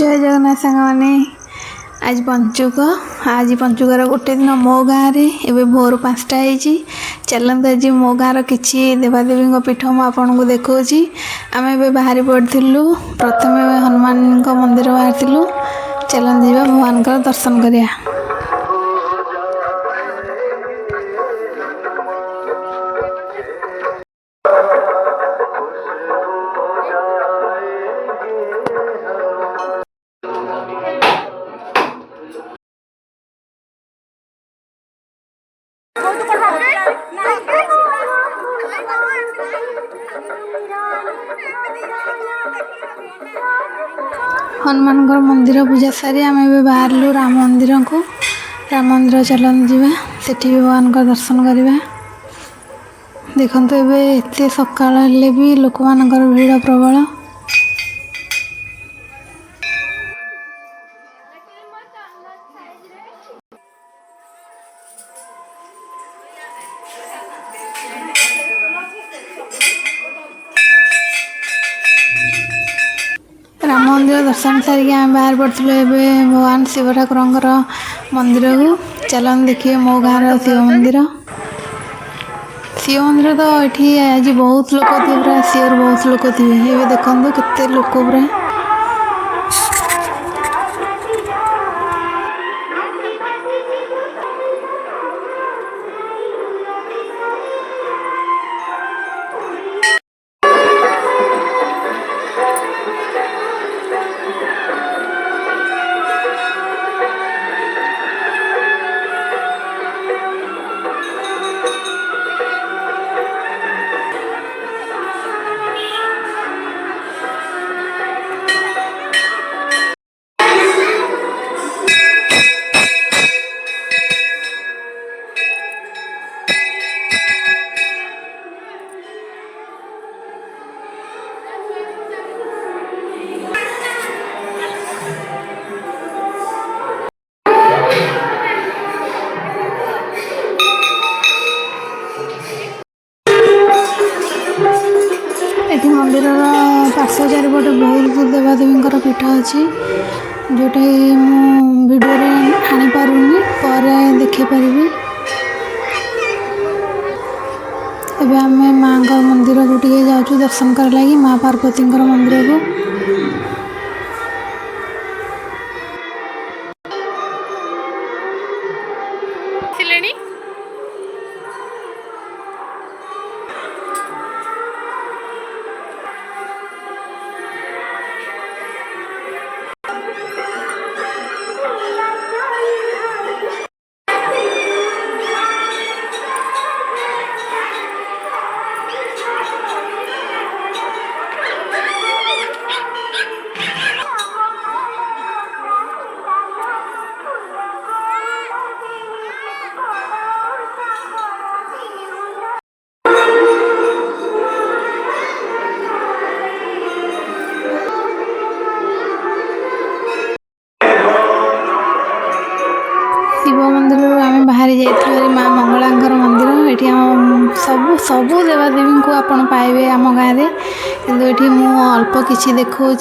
जय जगन्नाथ सांगने आज पंचुकर गोटे दिन मो गाँव में भोर 5टा होती। चलते आज मो गाँव कि देवादेवी पीठ मुझे आपको देखा आम ए बाहरी पड़ू। प्रथम हनुमान मंदिर बाहरी चलते जा भगवान दर्शन करिया। हनुमान मंदिर पूजा सारी आम ए बाहर राम मंदिर को। राम मंदिर चलते जावा सेठी भगवान का दर्शन करवा। देखो एत सकाल भी लोक मान भीड़ प्रबल। राम मंदिर दर्शन सारिक आम बाहर पड़ू। भगवान शिव ठाकुर मंदिर को चलन देखिए। मो गाँव शिव मंदिर तो ये आज बहुत लोग थे पूरा सियोर बहुत लोग थे। ये देखो केते लोक पूरा। ये मंदिर पार्श्व चारिपटे बहुत देवादेवी पीठ अच्छी जोटा वीडियो आनी पारूनी पर देखी पारि। एबे आम माँ मंदिर को टे जाऊँ दर्शन कर लगी माँ पार्वती मंदिर को। शिव मंदिर आम बाहरी जाइए माँ मंगला मंदिर। ये सब सबू देवादेवी को आप पाइबे आम गाँव में कि अल्प किसी देखा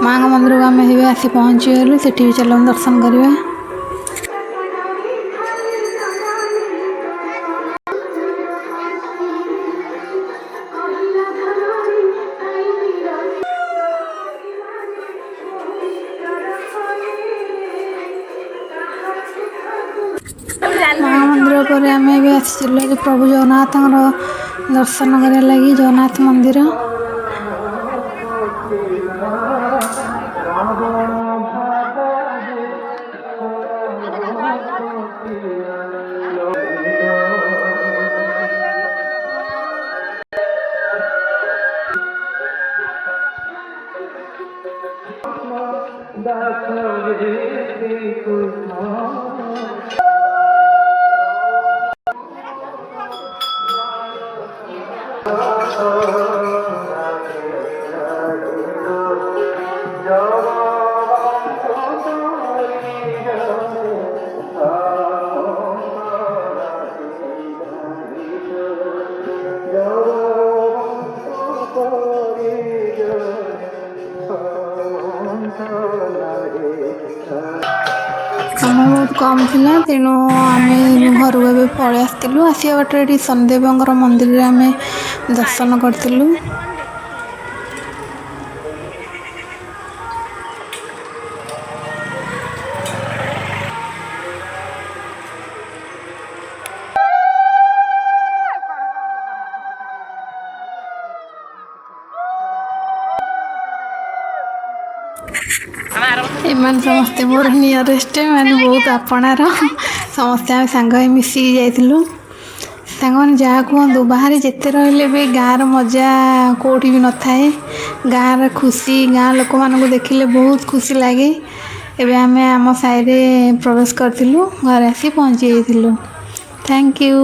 माँ मंदिर को आम आसी पहुँची गलु। सेठी भी चलो दर्शन करवा। मंदिर पर आम आसी प्रभु जगन्नाथ दर्शन करने लगी जगन्नाथ मंदिर। समय बहुत कम थिला तेणु आमे घर को पलि आसलु आसिया बाटे शनिदेव मंदिर में आमे दर्शन करथिलु। एमान समस्ते मोर नियरेस्ट मैंने बहुत आपणार समस्ते आम सांग मिसिकी जाइलु सांग मैंने जहाँ कहतु बाहर जिते रही भी गाँव मजा कौटी भी न थाए गाँव खुशी गाँ लोक मान देखिले बहुत खुशी लगे। एबे आम आम साइड प्रवेश करूँ घर आसी पहुँची जाइलु। Thank you.